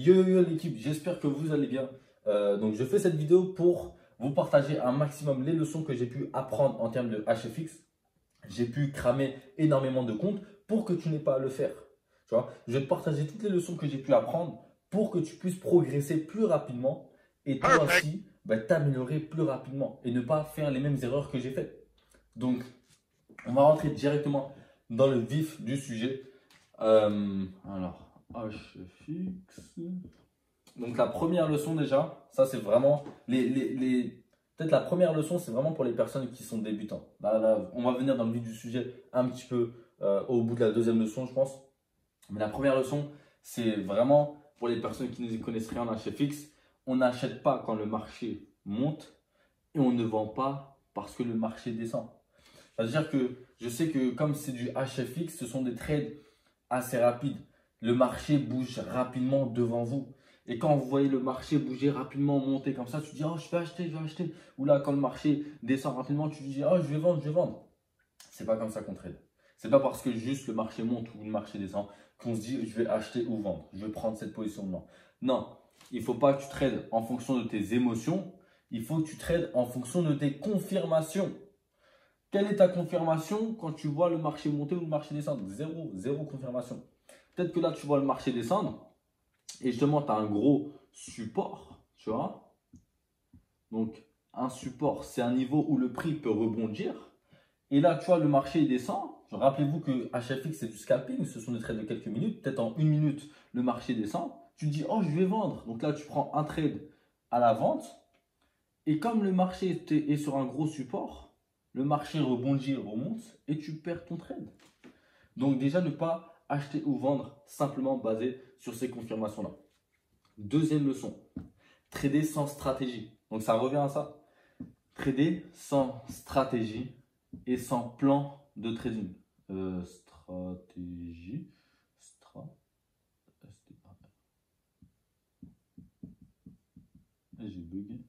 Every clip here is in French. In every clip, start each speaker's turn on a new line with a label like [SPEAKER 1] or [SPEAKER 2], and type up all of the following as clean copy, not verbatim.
[SPEAKER 1] Yo l'équipe, j'espère que vous allez bien. Donc je fais cette vidéo pour vous partager un maximum les leçons que j'ai pu apprendre en termes de HFX. J'ai pu cramer énormément de comptes pour que tu n'aies pas à le faire. Tu vois, je vais te partager toutes les leçons que j'ai pu apprendre pour que tu puisses progresser plus rapidement et toi aussi t'améliorer plus rapidement et ne pas faire les mêmes erreurs que j'ai faites. Donc on va rentrer directement dans le vif du sujet. Alors, HFX. Donc la première leçon déjà, ça c'est vraiment peut-être la première leçon, c'est vraiment pour les personnes qui sont débutants. Là, on va venir dans le vif du sujet un petit peu au bout de la deuxième leçon, je pense. Mais la première leçon, c'est vraiment pour les personnes qui ne connaissent rien en HFX. On n'achète pas quand le marché monte et on ne vend pas parce que le marché descend. C'est-à-dire que je sais que comme c'est du HFX, ce sont des trades assez rapides. Le marché bouge rapidement devant vous. Et quand vous voyez le marché bouger rapidement, monter comme ça, tu te dis « Oh, je vais acheter, je vais acheter ». Ou là, quand le marché descend rapidement, tu te dis « Oh, je vais vendre, je vais vendre ». C'est pas comme ça qu'on trade. C'est pas parce que juste le marché monte ou le marché descend qu'on se dit « Je vais acheter ou vendre, je vais prendre cette position-là ». Non, il ne faut pas que tu trades en fonction de tes émotions. Il faut que tu trades en fonction de tes confirmations. Quelle est ta confirmation quand tu vois le marché monter ou le marché descendre? Zéro confirmation. Peut-être que là, tu vois le marché descendre et justement, tu as un gros support, tu vois. Donc, un support, c'est un niveau où le prix peut rebondir. Et là, tu vois, le marché descend. Rappelez-vous que HFX, c'est du scalping. Ce sont des trades de quelques minutes. Peut-être en une minute, le marché descend. Tu te dis, oh, je vais vendre. Donc là, tu prends un trade à la vente. Et comme le marché est sur un gros support, le marché rebondit, remonte et tu perds ton trade. Donc déjà, ne pas acheter ou vendre simplement basé sur ces confirmations-là. Deuxième leçon, trader sans stratégie. Donc ça revient à ça. Trader sans stratégie et sans plan de trading. J'ai bugué.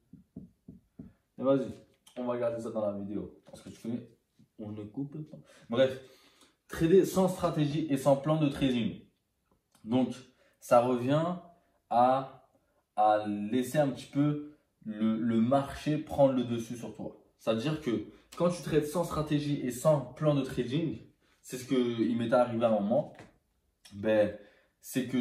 [SPEAKER 1] Mais vas-y, on va regarder ça dans la vidéo. Parce que tu connais, on ne coupe pas. Bref, trader sans stratégie et sans plan de trading. Donc, ça revient à laisser un petit peu le marché prendre le dessus sur toi. C'est-à-dire que quand tu trades sans stratégie et sans plan de trading, c'est ce qu'il m'est arrivé à un moment, c'est que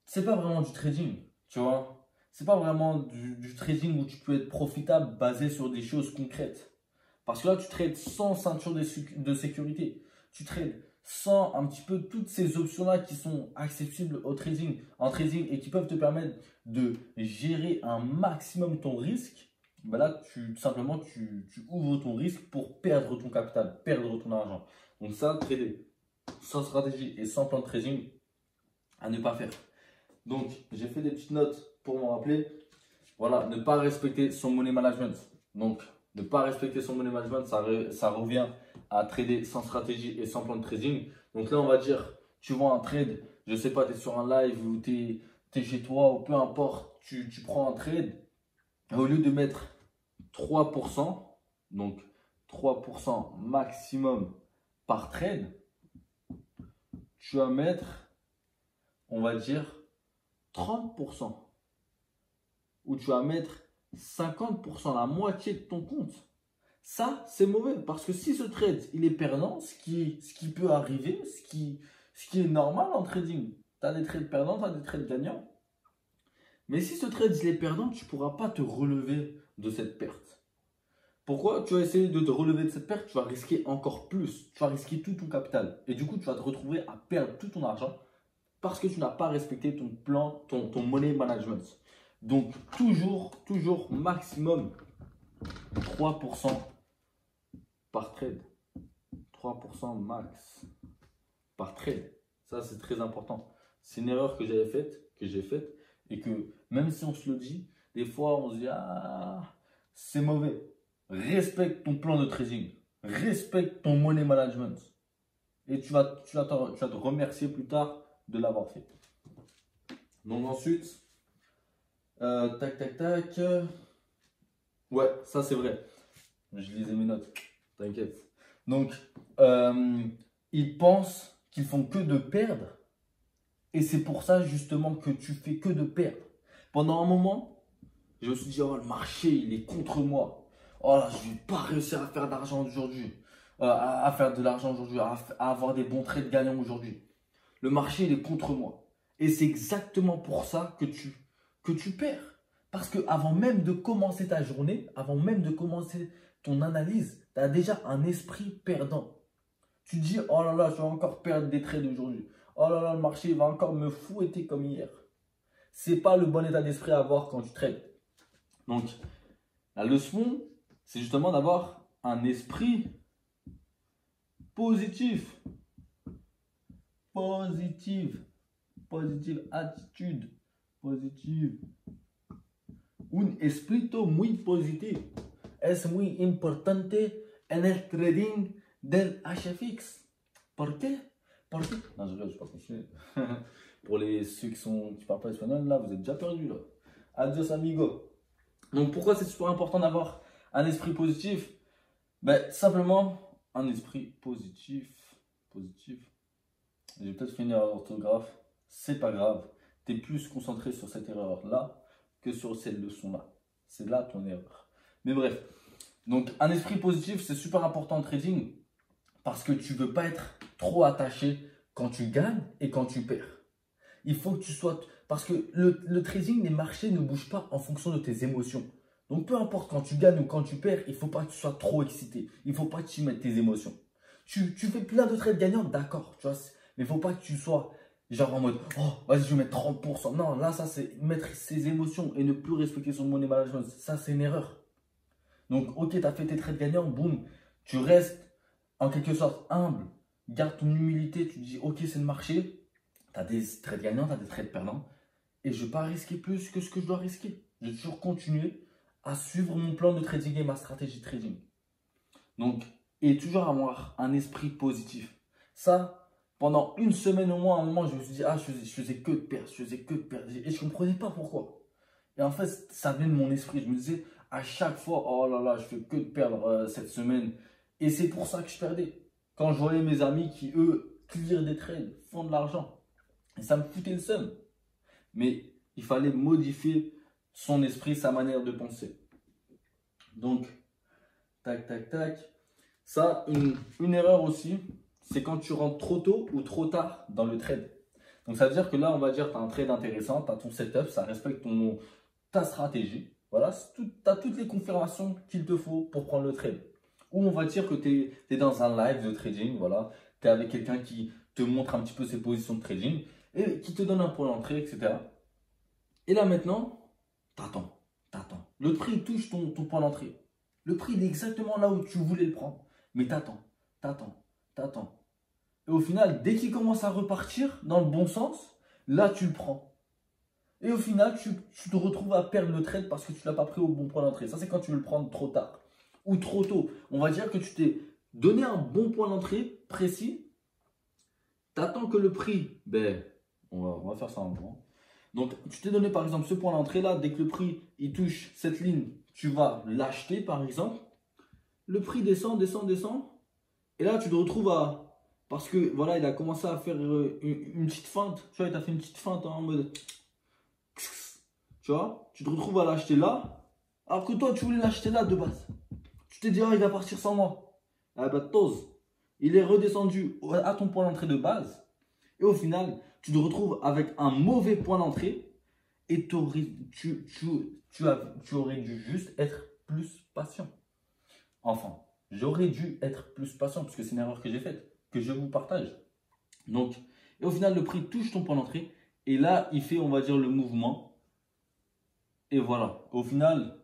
[SPEAKER 1] c'est pas vraiment du trading, tu vois. C'est pas vraiment du trading où tu peux être profitable basé sur des choses concrètes. Parce que là, tu trades sans ceinture de sécurité. Tu trades sans un petit peu toutes ces options-là qui sont accessibles en trading et qui peuvent te permettre de gérer un maximum ton risque. Là, simplement, tu ouvres ton risque pour perdre ton capital, perdre ton argent. Donc ça, trader sans stratégie et sans plan de trading, à ne pas faire. Donc, j'ai fait des petites notes pour m'en rappeler. Voilà, ne pas respecter son money management. Donc, ne pas respecter son money management, ça revient à trader sans stratégie et sans plan de trading. Donc là, on va dire, tu vois un trade, je ne sais pas, tu es sur un live ou tu es chez toi ou peu importe, tu prends un trade. Et au lieu de mettre 3%, donc 3% maximum par trade, tu vas mettre, on va dire, 30%. Ou tu vas mettre 50%, la moitié de ton compte. Ça, c'est mauvais parce que si ce trade, il est perdant, ce qui peut arriver, ce qui est normal en trading. Tu as des trades perdants, tu as des trades gagnants. Mais si ce trade, il est perdant, tu ne pourras pas te relever de cette perte. Pourquoi? Tu vas essayer de te relever de cette perte, tu vas risquer encore plus. Tu vas risquer tout ton capital. Et du coup, tu vas te retrouver à perdre tout ton argent parce que tu n'as pas respecté ton plan, ton money management. Donc, toujours maximum 3% par trade. 3% max par trade. Ça, c'est très important. C'est une erreur que j'ai faite et que même si on se le dit, des fois, on se dit « Ah, c'est mauvais ». Respecte ton plan de trading. Respecte ton money management. Et tu vas te remercier plus tard de l'avoir fait. Donc ensuite, tac. Ouais, ça c'est vrai. Je lisais mes notes, t'inquiète. Donc, ils pensent qu'ils font que de perdre Et c'est pour ça justement que tu fais que de perdre. Pendant un moment, je me suis dit, oh, le marché, il est contre moi. Oh là, je ne vais pas réussir à faire d'argent aujourd'hui. À faire de l'argent aujourd'hui, à avoir des bons trades gagnants aujourd'hui. Le marché, il est contre moi. Et c'est exactement pour ça que tu perds. Parce que avant même de commencer ta journée, avant même de commencer ton analyse, tu as déjà un esprit perdant. Tu dis, oh là là, je vais encore perdre des trades aujourd'hui. Oh là là, le marché va encore me fouetter comme hier. Ce n'est pas le bon état d'esprit à avoir quand tu trades. Donc, la leçon, c'est justement d'avoir un esprit positif. Positive attitude. Positive. Un espíritu muy positivo. Es muy importante en el trading del HFX. ¿Por qué? ¿Por qué? Non, je rigole, je ne vais pas continuer. Pour ceux qui parlent pas espagnol, là, vous êtes déjà perdus. Là. Adios, amigo. Donc, pourquoi c'est super important d'avoir un esprit positif? Ben, simplement, un esprit positif. J'ai peut-être fait une erreur d'orthographe. C'est pas grave. Tu es plus concentré sur cette erreur-là que sur cette leçon-là. C'est là ton erreur. Mais bref. Donc, un esprit positif, c'est super important en trading parce que tu ne veux pas être trop attaché quand tu gagnes et quand tu perds. Il faut que tu sois... Parce que le trading, les marchés ne bougent pas en fonction de tes émotions. Donc, peu importe quand tu gagnes ou quand tu perds, il ne faut pas que tu sois trop excité. Il ne faut pas que tu mettes tes émotions. Tu fais plein de trades gagnants, d'accord, tu vois, mais il ne faut pas que tu sois genre en mode, oh, vas-y, je vais mettre 30%. Non, là, ça, c'est mettre ses émotions et ne plus respecter son money management. Ça, c'est une erreur. Donc, ok, tu as fait tes trades gagnants, boum, tu restes en quelque sorte humble, garde ton humilité, tu te dis, ok, c'est le marché, tu as des trades gagnants, tu as des trades perdants, et je ne vais pas risquer plus que ce que je dois risquer. Je vais toujours continuer à suivre mon plan de trading et ma stratégie de trading. Donc, et toujours avoir un esprit positif. Ça, pendant une semaine au moins, à un moment, je me suis dit, ah, je faisais que de perdre, et je ne comprenais pas pourquoi. Et en fait, ça venait de mon esprit. Je me disais, à chaque fois, oh là là, je fais que de perdre cette semaine. Et c'est pour ça que je perdais. Quand je voyais mes amis qui, eux, clearent des trades, font de l'argent. Et ça me foutait le seum. Mais il fallait modifier son esprit, sa manière de penser. Donc, tac, tac, tac. Ça, une erreur aussi, c'est quand tu rentres trop tôt ou trop tard dans le trade. Donc, ça veut dire que là, on va dire, tu as un trade intéressant, tu as ton setup, ça respecte ta stratégie. Voilà, tu as toutes les confirmations qu'il te faut pour prendre le trade. Ou on va dire que tu es dans un live de trading, voilà, tu es avec quelqu'un qui te montre un petit peu ses positions de trading et qui te donne un point d'entrée, etc. Et là maintenant, t'attends. Le prix touche ton point d'entrée. Le prix il est exactement là où tu voulais le prendre. Mais t'attends. Et au final, dès qu'il commence à repartir dans le bon sens, là tu le prends. Et au final, tu te retrouves à perdre le trade parce que tu ne l'as pas pris au bon point d'entrée. Ça, c'est quand tu veux le prendre trop tard ou trop tôt. On va dire que tu t'es donné un bon point d'entrée précis. Tu attends que le prix, ben, on va faire ça en grand. Donc, tu t'es donné par exemple ce point d'entrée là. Dès que le prix il touche cette ligne, tu vas l'acheter par exemple. Le prix descend. Et là, tu te retrouves à... Parce que voilà, il a commencé à faire une petite feinte. Tu vois, il t'a fait une petite feinte en mode... Tu vois, tu te retrouves à l'acheter là, alors que toi, tu voulais l'acheter là de base. Tu t'es dit, oh, il va partir sans moi. Ah bah, tose. Il est redescendu à ton point d'entrée de base. Et au final, tu te retrouves avec un mauvais point d'entrée. Et tu aurais dû juste être plus patient. Enfin, j'aurais dû être plus patient, parce que c'est une erreur que j'ai faite, que je vous partage. Donc, et au final, le prix touche ton point d'entrée. Et là, il fait, on va dire, le mouvement. Et voilà, au final,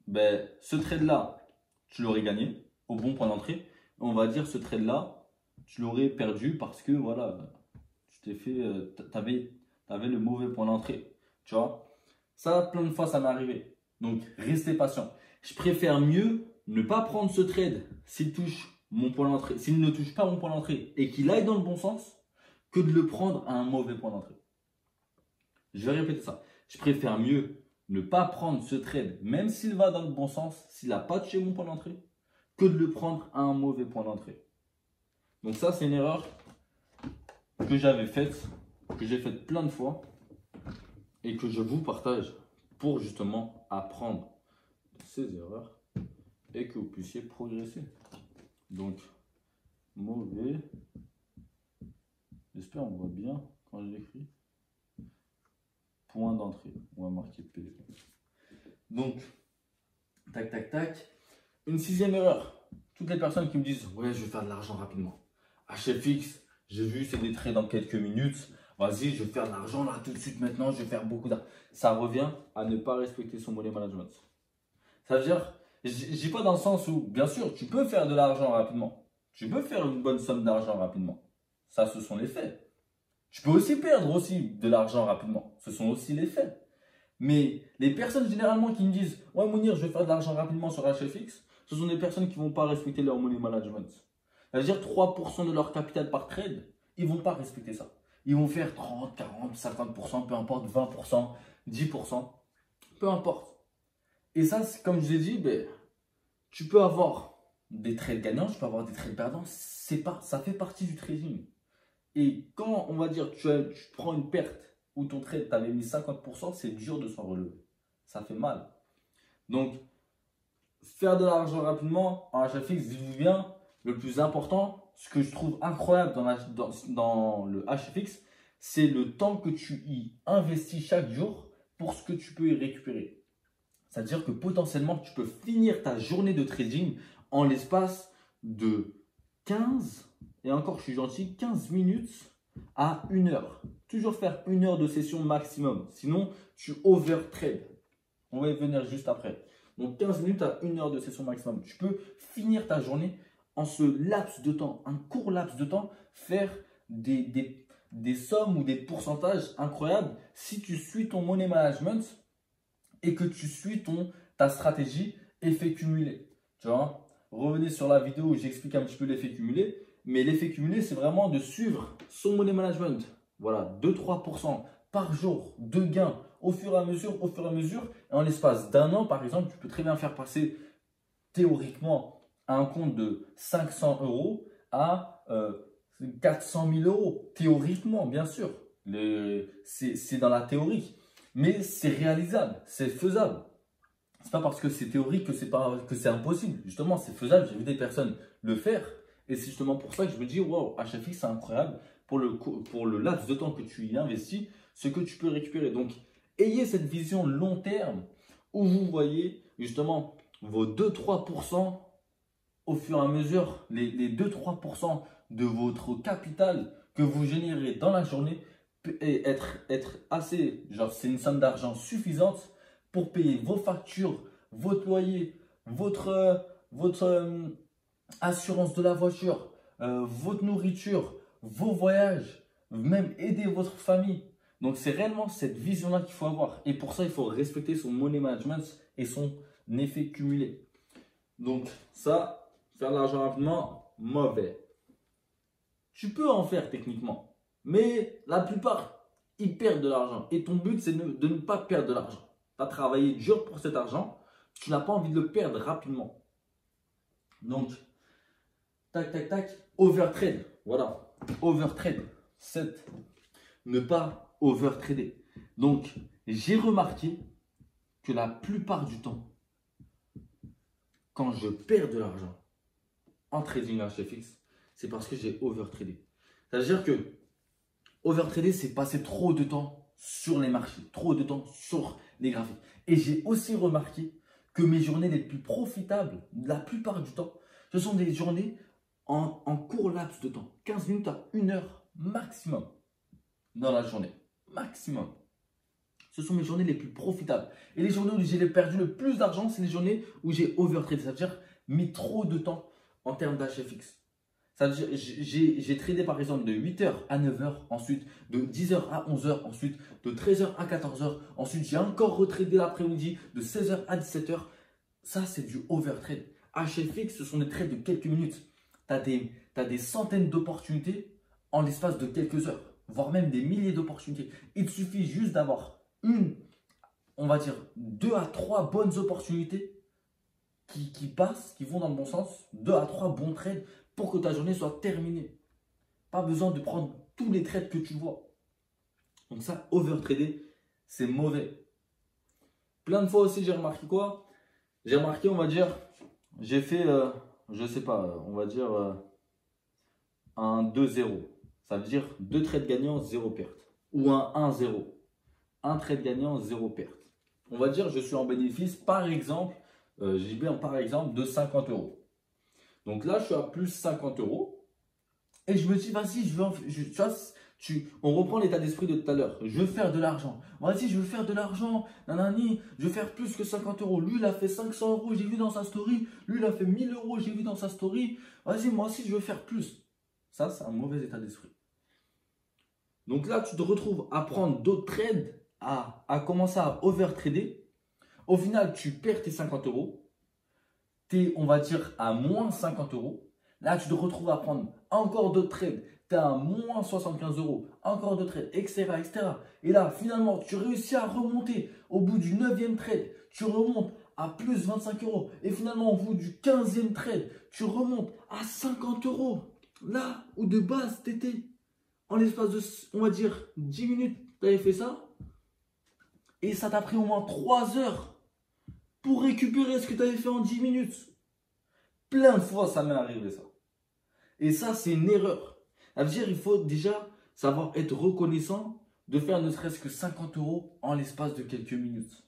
[SPEAKER 1] ben, ce trade-là, tu l'aurais gagné au bon point d'entrée. On va dire ce trade-là, tu l'aurais perdu parce que voilà, tu t'es fait, t'avais le mauvais point d'entrée. Tu vois, ça, plein de fois, ça m'est arrivé. Donc, restez patient. Je préfère mieux ne pas prendre ce trade s'il touche mon point d'entrée, s'il ne touche pas mon point d'entrée et qu'il aille dans le bon sens, que de le prendre à un mauvais point d'entrée. Je vais répéter ça. Je préfère mieux ne pas prendre ce trade, même s'il va dans le bon sens, s'il n'a pas touché mon point d'entrée, que de le prendre à un mauvais point d'entrée. Donc ça, c'est une erreur que j'avais faite que j'ai faites plein de fois et que je vous partage pour justement apprendre ces erreurs et que vous puissiez progresser. Donc, mauvais. J'espère on voit bien quand je l'écris. Point d'entrée. On va marquer P. Donc, tac, tac, tac. Une sixième erreur. Toutes les personnes qui me disent « Ouais, je vais faire de l'argent rapidement. HFX, j'ai vu, c'est des trades dans quelques minutes. Vas-y, je vais faire de l'argent là tout de suite maintenant. Je vais faire beaucoup d'argent. » Ça revient à ne pas respecter son money management. Ça veut dire, je dis pas dans le sens où, bien sûr, tu peux faire de l'argent rapidement. Tu peux faire une bonne somme d'argent rapidement. Ça, ce sont les faits. Tu peux aussi perdre aussi de l'argent rapidement. Ce sont aussi les faits. Mais les personnes généralement qui me disent « Ouais, Mounir, je vais faire de l'argent rapidement sur HFX », ce sont des personnes qui ne vont pas respecter leur money management. C'est-à-dire 3% de leur capital par trade, ils ne vont pas respecter ça. Ils vont faire 30, 40, 50%, peu importe, 20%, 10%, peu importe. Et ça, comme je l'ai dit, ben, tu peux avoir des trades gagnants, tu peux avoir des trades perdants, ça fait partie du trading. Et quand, on va dire, tu prends une perte où ton trade t'avait mis 50%, c'est dur de s'en relever. Ça fait mal. Donc, faire de l'argent rapidement en HFX, dites-vous bien, le plus important, ce que je trouve incroyable dans le HFX, c'est le temps que tu y investis chaque jour pour ce que tu peux y récupérer. C'est-à-dire que potentiellement, tu peux finir ta journée de trading en l'espace de 15, et encore je suis gentil, 15 minutes à 1 heure. Toujours faire 1 heure de session maximum. Sinon, tu overtrade. On va y venir juste après. Donc 15 minutes à 1 heure de session maximum. Tu peux finir ta journée en ce laps de temps, un court laps de temps, faire des sommes ou des pourcentages incroyables si tu suis ton money management et que tu suis ta stratégie effet cumulé. Tu vois, revenez sur la vidéo où j'explique un petit peu l'effet cumulé. Mais l'effet cumulé, c'est vraiment de suivre son money management. Voilà, 2-3% par jour de gains au fur et à mesure. Et en l'espace d'un an, par exemple, tu peux très bien faire passer théoriquement un compte de 500 € à 400 000 €. Théoriquement, bien sûr. C'est dans la théorie. Mais c'est réalisable, c'est faisable. C'est pas parce que c'est théorique que c'est impossible. Justement, c'est faisable. J'ai vu des personnes le faire. Et c'est justement pour ça que je me dis, wow, HFX, c'est incroyable pour le laps de temps que tu y investis, ce que tu peux récupérer. Donc, ayez cette vision long terme où vous voyez justement vos 2-3% au fur et à mesure, les 2-3% de votre capital que vous générez dans la journée et être assez, genre c'est une somme d'argent suffisante pour payer vos factures, votre loyer, votre assurance de la voiture, votre nourriture, vos voyages, même aider votre famille. Donc, c'est réellement cette vision-là qu'il faut avoir. Et pour ça, il faut respecter son money management et son effet cumulé. Donc, ça, faire de l'argent rapidement, mauvais. Tu peux en faire techniquement, mais la plupart, ils perdent de l'argent. Et ton but, c'est de ne pas perdre de l'argent. Tu as travaillé dur pour cet argent, tu n'as pas envie de le perdre rapidement. Donc, tac, tac, tac, overtrade. Voilà, overtrade. 7. Ne pas overtrader. Donc, j'ai remarqué que la plupart du temps, quand je perds de l'argent en trading HFX, c'est parce que j'ai overtradé. C'est-à-dire que overtrader, c'est passer trop de temps sur les marchés, trop de temps sur les graphiques. Et j'ai aussi remarqué que mes journées les plus profitables, la plupart du temps, ce sont des journées en court laps de temps. 15 minutes à 1 heure maximum dans la journée. Maximum. Ce sont mes journées les plus profitables. Et les journées où j'ai perdu le plus d'argent, c'est les journées où j'ai overtradé. C'est-à-dire mis trop de temps en termes d'HFX. J'ai tradé par exemple de 8h à 9h, ensuite de 10h à 11h, ensuite de 13h à 14h, ensuite j'ai encore retradé l'après-midi de 16h à 17h. Ça, c'est du overtrade. HFX, ce sont des trades de quelques minutes. Tu as des centaines d'opportunités en l'espace de quelques heures, voire même des milliers d'opportunités. Il te suffit juste d'avoir on va dire 2 à 3 bonnes opportunités qui passent, qui vont dans le bon sens, 2 à 3 bons trades pour que ta journée soit terminée. Pas besoin de prendre tous les trades que tu vois. Donc ça, overtrader, c'est mauvais. Plein de fois aussi, j'ai remarqué quoi? J'ai remarqué, on va dire, j'ai fait, je sais pas, on va dire un 2-0. Ça veut dire 2 trades gagnants, 0 perte. Ou un 1-0. Un trade gagnant, 0 perte. On va dire, je suis en bénéfice, par exemple, j'ai bien par exemple de 50 euros. Donc là, je suis à plus 50 euros. Et je me dis, vas-y, on reprend l'état d'esprit de tout à l'heure. Je veux faire de l'argent. Vas-y, je veux faire de l'argent. Nanani, je veux faire plus que 50 euros. Lui, il a fait 500 euros, j'ai vu dans sa story. Lui, il a fait 1000 euros, j'ai vu dans sa story. Vas-y, moi aussi, je veux faire plus. Ça, c'est un mauvais état d'esprit. Donc là, tu te retrouves à prendre d'autres trades, à commencer à overtrader. Au final, tu perds tes 50 euros. Tu es, on va dire, à moins 50 euros. Là, tu te retrouves à prendre encore d'autres trades. Tu es à moins 75 euros. Encore d'autres trades, etc., etc. Et là, finalement, tu réussis à remonter. Au bout du 9e trade, tu remontes à plus 25 euros. Et finalement, au bout du 15e trade, tu remontes à 50 euros. Là où de base, tu étais en l'espace de, on va dire, 10 minutes, tu avais fait ça. Et ça t'a pris au moins 3 heures pour récupérer ce que tu avais fait en 10 minutes. Plein de fois, ça m'est arrivé ça. Et ça, c'est une erreur. Ça veut dire qu'il faut déjà savoir être reconnaissant de faire ne serait-ce que 50 euros en l'espace de quelques minutes.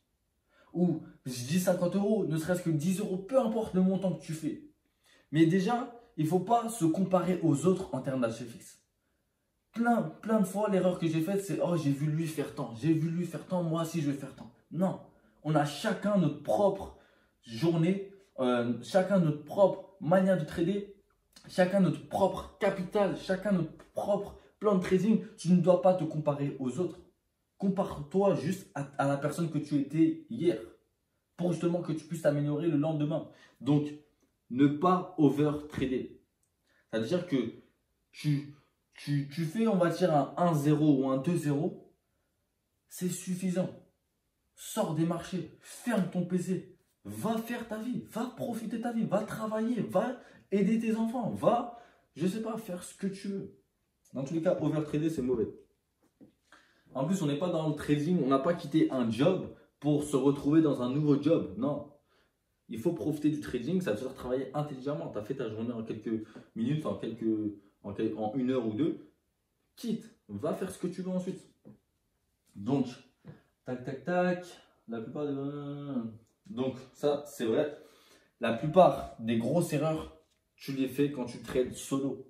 [SPEAKER 1] Ou, je dis 50 euros, ne serait-ce que 10 euros, peu importe le montant que tu fais. Mais déjà, il ne faut pas se comparer aux autres en termes d'achat fixe. Plein de fois, l'erreur que j'ai faite, c'est « Oh, j'ai vu lui faire tant, j'ai vu lui faire tant, moi aussi je vais faire tant. » Non, on a chacun notre propre journée, chacun notre propre manière de trader, chacun notre propre capital, chacun notre propre plan de trading. Tu ne dois pas te comparer aux autres. Compare-toi juste à la personne que tu étais hier pour justement que tu puisses t'améliorer le lendemain. Donc, ne pas over-trader. C'est-à-dire que tu fais, on va dire, un 1-0 ou un 2-0, c'est suffisant. Sors des marchés, ferme ton PC, va faire ta vie, va profiter de ta vie, va travailler, va aider tes enfants, va, je sais pas, faire ce que tu veux. Dans tous les cas, overtrader, c'est mauvais. En plus, on n'est pas dans le trading, on n'a pas quitté un job pour se retrouver dans un nouveau job. Non. Il faut profiter du trading, ça veut dire travailler intelligemment. Tu as fait ta journée en quelques minutes, en 1 heure ou 2. Quitte, va faire ce que tu veux ensuite. Donc, tac, tac, tac. La plupart des... Donc, ça, c'est vrai. La plupart des grosses erreurs, tu les fais quand tu trades solo.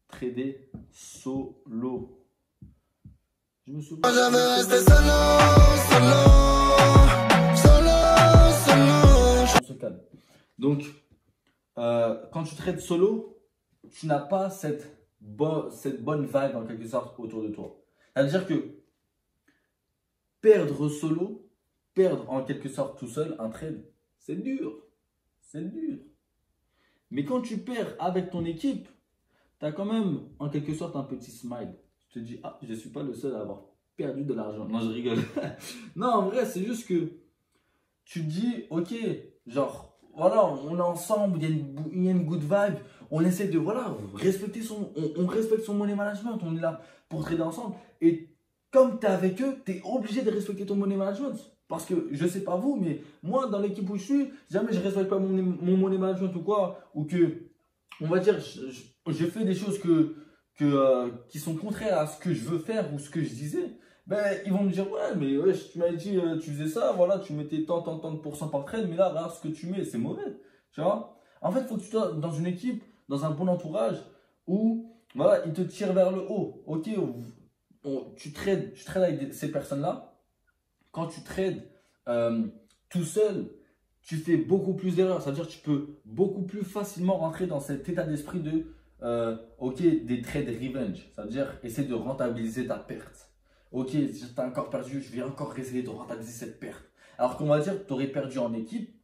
[SPEAKER 1] Trader solo. Je me souviens. On se calme. Donc, quand tu trades solo, tu n'as pas cette bonne vibe en quelque sorte autour de toi. C'est-à-dire que perdre solo, perdre en quelque sorte tout seul un trade, c'est dur. C'est dur. Mais quand tu perds avec ton équipe, tu as quand même en quelque sorte un petit smile. Tu te dis, ah, je ne suis pas le seul à avoir perdu de l'argent. Non, je rigole. Non, en vrai, c'est juste que tu te dis, ok, genre, voilà, on est ensemble, il y a une good vibe. On essaie de, voilà, respecter on respecte son money management. On est là pour trader ensemble. Et comme tu es avec eux, tu es obligé de respecter ton money management. Parce que, je ne sais pas vous, mais moi, dans l'équipe où je suis, jamais je ne respecte pas mon money management ou quoi, ou que, on va dire, je fais des choses qui sont contraires à ce que je veux faire ou ce que je disais, ben, ils vont me dire, ouais, mais ouais, tu m'avais dit, tu faisais ça, voilà, tu mettais tant de pourcents par trade, mais là, regarde ce que tu mets, c'est mauvais, tu vois. En fait, il faut que tu sois dans une équipe, dans un bon entourage, où, voilà, ils te tirent vers le haut. Ok, tu trades avec ces personnes-là. Quand tu trades tout seul, tu fais beaucoup plus d'erreurs. C'est-à-dire que tu peux beaucoup plus facilement rentrer dans cet état d'esprit de ok, des trades revenge. C'est-à-dire essayer de rentabiliser ta perte. Ok, si tu as encore perdu, je vais encore essayer de rentabiliser cette perte. Alors qu'on va dire que tu aurais perdu en équipe,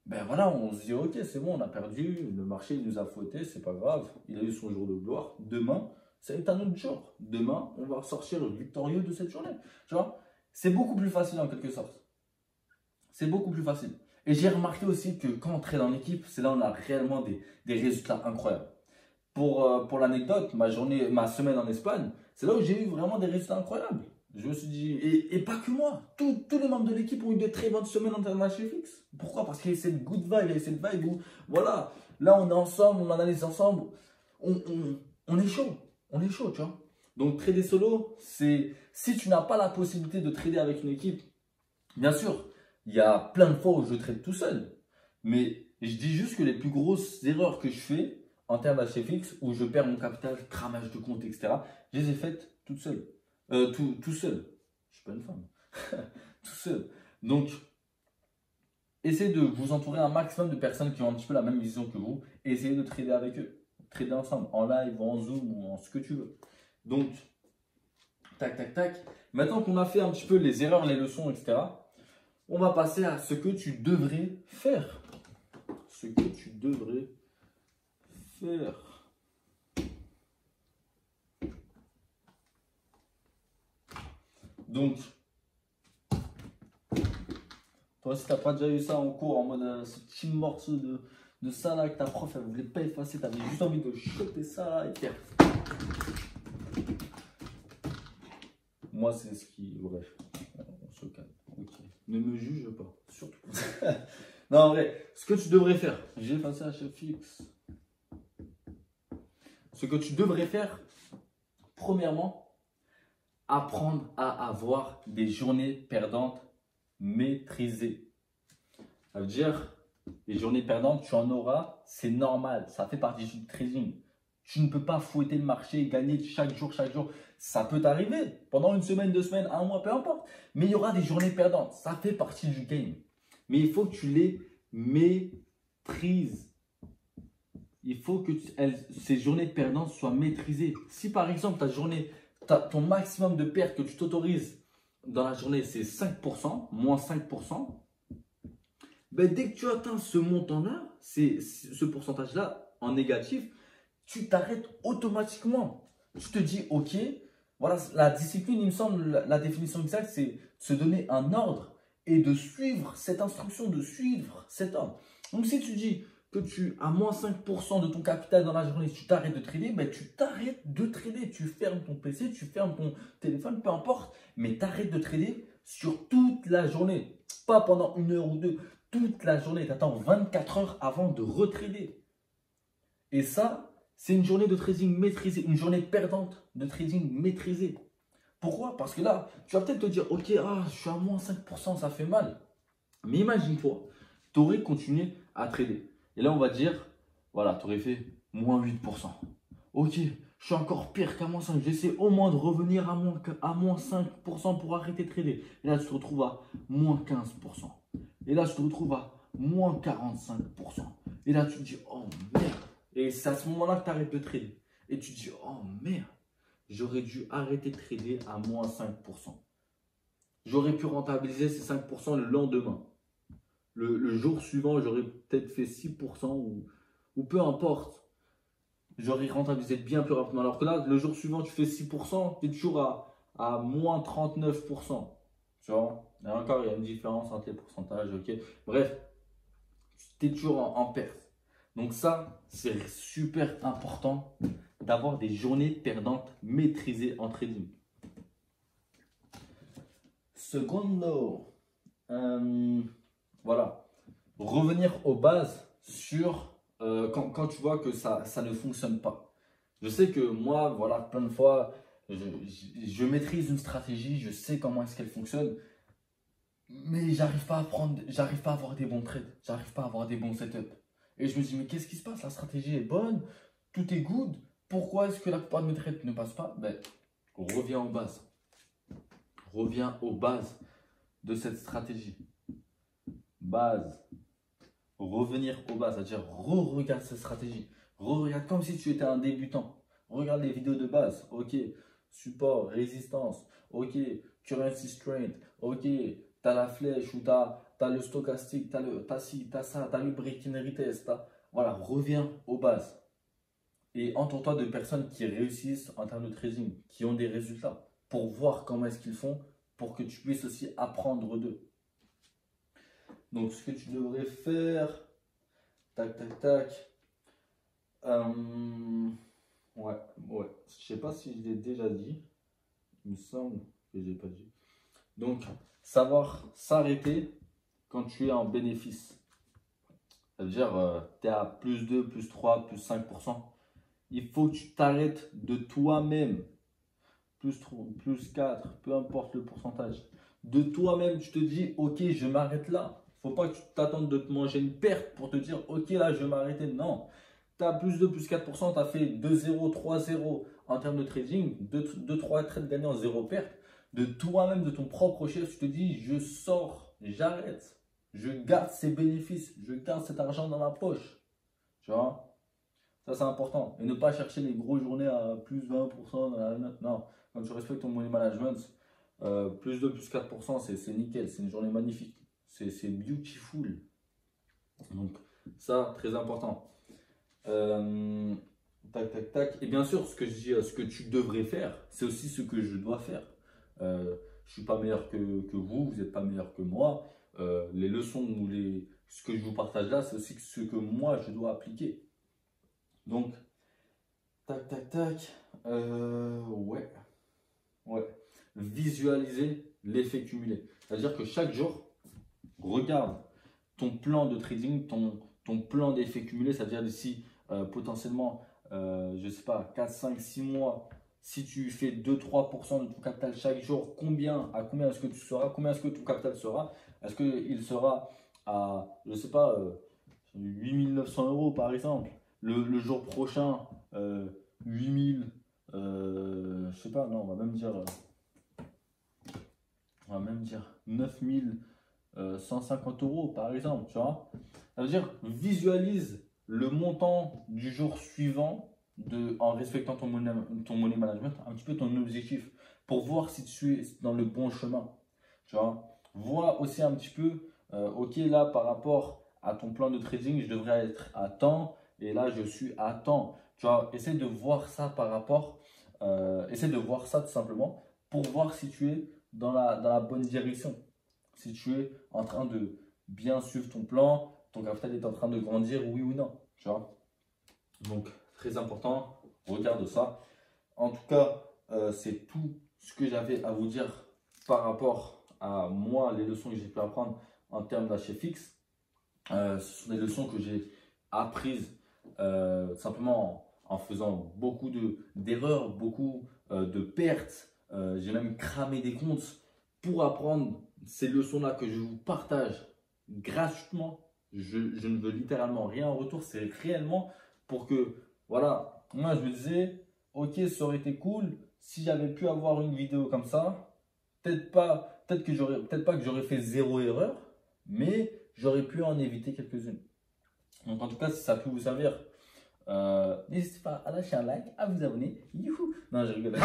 [SPEAKER 1] ben voilà, on se dit ok, c'est bon, on a perdu, le marché il nous a fouetté, c'est pas grave, il a eu son jour de gloire. Demain, c'est un autre jour. Demain, on va sortir victorieux de cette journée. Tu vois, c'est beaucoup plus facile en quelque sorte. C'est beaucoup plus facile. Et j'ai remarqué aussi que quand on trade en équipe, c'est là où on a réellement des résultats incroyables. pour l'anecdote, ma semaine en Espagne, c'est là où j'ai eu vraiment des résultats incroyables. Je me suis dit, et pas que moi, tous les membres de l'équipe ont eu de très bonnes semaines en termes d'HFX. Pourquoi? Parce qu'il y a cette good vibe, il y a cette vibe où, voilà, là on est ensemble, on analyse ensemble, on est chaud, tu vois. Donc trader solo, c'est, si tu n'as pas la possibilité de trader avec une équipe, bien sûr, il y a plein de fois où je trade tout seul, mais je dis juste que les plus grosses erreurs que je fais en termes d'HFX, où je perds mon capital, cramage de compte, etc., je les ai faites toutes seules. Tout seul. Je suis pas une femme. Tout seul. Donc, essayez de vous entourer un maximum de personnes qui ont un petit peu la même vision que vous et essayez de trader avec eux. Trader ensemble, en live, ou en Zoom ou en ce que tu veux. Donc, tac, tac, tac. Maintenant qu'on a fait un petit peu les erreurs, les leçons, etc., on va passer à ce que tu devrais faire. Ce que tu devrais faire. Donc, toi, si tu n'as pas déjà eu ça en cours, en mode ce petit morceau de ça là que ta prof, elle voulait pas effacer, tu avais juste envie de choper ça là et faire. Moi, c'est ce qui. Bref, on se calme. Ok. Ne me juge pas, surtout. Non, en vrai, ce que tu devrais faire, j'ai effacé HFX. Ce que tu devrais faire, premièrement, apprendre à avoir des journées perdantes maîtrisées. Ça veut dire, les journées perdantes, tu en auras, c'est normal, ça fait partie du trading. Tu ne peux pas fouetter le marché et gagner chaque jour. Ça peut t'arriver pendant une semaine, 2 semaines, un mois, peu importe. Mais il y aura des journées perdantes, ça fait partie du game. Mais il faut que tu les maîtrises. Il faut que ces journées perdantes soient maîtrisées. Si par exemple, ton maximum de pertes que tu t'autorises dans la journée, c'est 5%, moins 5%, ben, dès que tu atteins ce montant-là, ce pourcentage-là en négatif, tu t'arrêtes automatiquement. Tu te dis, ok, voilà, la discipline, il me semble, la définition exacte, c'est se donner un ordre et de suivre cette instruction, de suivre cet ordre. Donc, si tu dis que tu as moins 5% de ton capital dans la journée, tu t'arrêtes de trader, ben, tu t'arrêtes de trader. Tu fermes ton PC, tu fermes ton téléphone, peu importe, mais tu arrêtes de trader sur toute la journée. Pas pendant 1 heure ou 2, toute la journée. Tu attends 24 heures avant de retrader. Et ça, c'est une journée de trading maîtrisée, une journée perdante de trading maîtrisée. Pourquoi? Parce que là, tu vas peut-être te dire, ok, je suis à moins 5%, ça fait mal. Mais imagine-toi, tu aurais continué à trader. Et là, on va dire, voilà, tu aurais fait moins 8%. Ok, je suis encore pire qu'à moins 5. J'essaie au moins de revenir à moins 5% pour arrêter de trader. Et là, tu te retrouves à moins 15%. Et là, tu te retrouves à moins 45%. Et là, tu te dis, oh merde. Et c'est à ce moment-là que tu arrêtes de trader. Et tu te dis, oh merde, j'aurais dû arrêter de trader à moins 5%. J'aurais pu rentabiliser ces 5% le lendemain. Le jour suivant, j'aurais peut-être fait 6% ou peu importe. J'aurais rentabilisé bien plus rapidement. Alors que là, le jour suivant, tu fais 6%, tu es toujours à moins 39%. Tu vois? Et encore, il y a une différence entre les pourcentages. Ok. Bref, tu es toujours en perte. Donc ça, c'est super important d'avoir des journées perdantes maîtrisées en trading. Secondo, voilà, revenir aux bases sur quand tu vois que ça ne fonctionne pas. Je sais que moi, voilà, plein de fois, je maîtrise une stratégie, je sais comment est-ce qu'elle fonctionne, mais j'arrive pas à avoir des bons trades, j'arrive pas à avoir des bons setups. Et je me dis, mais qu'est-ce qui se passe? La stratégie est bonne, tout est good. Pourquoi est-ce que la plupart de mes trades ne passent pas? Ben, reviens aux bases. Reviens aux bases de cette stratégie. Base. Revenir aux bases, c'est-à-dire re-regarde cette stratégie. Re-regarde comme si tu étais un débutant. Regarde les vidéos de base. Ok, support, résistance. Ok, currency strength. Ok, tu as la flèche ou tu as le stochastique, tu as ci, tu as ça, tu as le break-in retest. Voilà, reviens aux bases. Et entoure-toi de personnes qui réussissent en termes de trading, qui ont des résultats, pour voir comment est-ce qu'ils font, pour que tu puisses aussi apprendre d'eux. Donc, ce que tu devrais faire, tac, tac, tac. Je sais pas si je l'ai déjà dit. Il me semble que je l'ai pas dit. Donc, savoir s'arrêter quand tu es en bénéfice. Ça veut dire, tu es à plus 2, plus 3, plus 5%. Il faut que tu t'arrêtes de toi-même. Plus 3, plus 4, peu importe le pourcentage. De toi-même, tu te dis, ok, je m'arrête là. Il ne faut pas que tu t'attendes de te manger une perte pour te dire, ok, là, je vais m'arrêter. Non. Tu as plus 2, plus 4%, tu as fait 2-0, 3-0 en termes de trading, 2-3 trades gagnants, 0 perte. De toi-même, de ton propre chef, tu te dis, je sors, j'arrête. Je garde ces bénéfices, je garde cet argent dans ma poche. Tu vois? Ça, c'est important. Et ne pas chercher les grosses journées à plus 20%. Non, quand tu respectes ton money management, plus 2, plus 4%, c'est nickel. C'est une journée magnifique. C'est beautiful. Donc, ça, très important. Tac, tac, tac. Et bien sûr, ce que je dis, ce que tu devrais faire, c'est aussi ce que je dois faire. Je ne suis pas meilleur que vous, vous n'êtes pas meilleur que moi. Les leçons ou ce que je vous partage là, c'est aussi ce que moi, je dois appliquer. Donc, tac, tac, tac. Ouais. Visualiser l'effet cumulé. C'est-à-dire que chaque jour, regarde ton plan de trading, ton plan d'effet cumulé, c'est-à-dire d'ici potentiellement, je ne sais pas, 4, 5, 6 mois, si tu fais 2-3% de ton capital chaque jour, à combien est-ce que tu seras, combien est-ce que ton capital sera? Est-ce qu'il sera à, je ne sais pas, 8900 € par exemple? Le jour prochain, 8000, je sais pas, non, on va même dire 9150 € par exemple, tu vois. Ça veut dire, visualise le montant du jour suivant en respectant ton money management, un petit peu ton objectif, pour voir si tu es dans le bon chemin, tu vois. Vois aussi un petit peu, ok, là, par rapport à ton plan de trading, je devrais être à temps, et là, je suis à temps. Tu vois, essaie de voir ça par rapport, essaie de voir ça tout simplement, pour voir si tu es dans la bonne direction. Si tu es en train de bien suivre ton plan, ton capital est en train de grandir, oui ou non, tu vois. Donc, très important, regarde ça. En tout cas, c'est tout ce que j'avais à vous dire par rapport à moi, les leçons que j'ai pu apprendre en termes d'achat fixe. Ce sont des leçons que j'ai apprises simplement en faisant beaucoup d'erreurs, beaucoup de pertes. J'ai même cramé des comptes pour apprendre ces leçons-là que je vous partage gratuitement. Je ne veux littéralement rien en retour. C'est réellement pour que, voilà, moi je me disais, ok, ça aurait été cool si j'avais pu avoir une vidéo comme ça. Peut-être pas que j'aurais fait 0 erreur, mais j'aurais pu en éviter quelques-unes. Donc en tout cas, si ça a pu vous servir, n'hésitez pas à lâcher un like, à vous abonner. Youhou! Non, je rigole.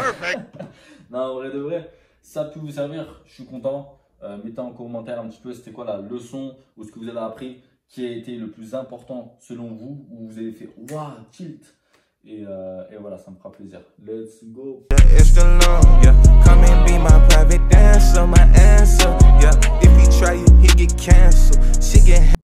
[SPEAKER 1] Non, en vrai de vrai, si ça a pu vous servir, je suis content. Mettez en commentaire un petit peu c'était quoi la leçon ou ce que vous avez appris qui a été le plus important selon vous, où vous avez fait waouh, tilt. Et voilà, ça me fera plaisir. Let's go. It's the long, yeah. Come and be my private dancer, my answer, yeah. If he try it, he get canceled. She get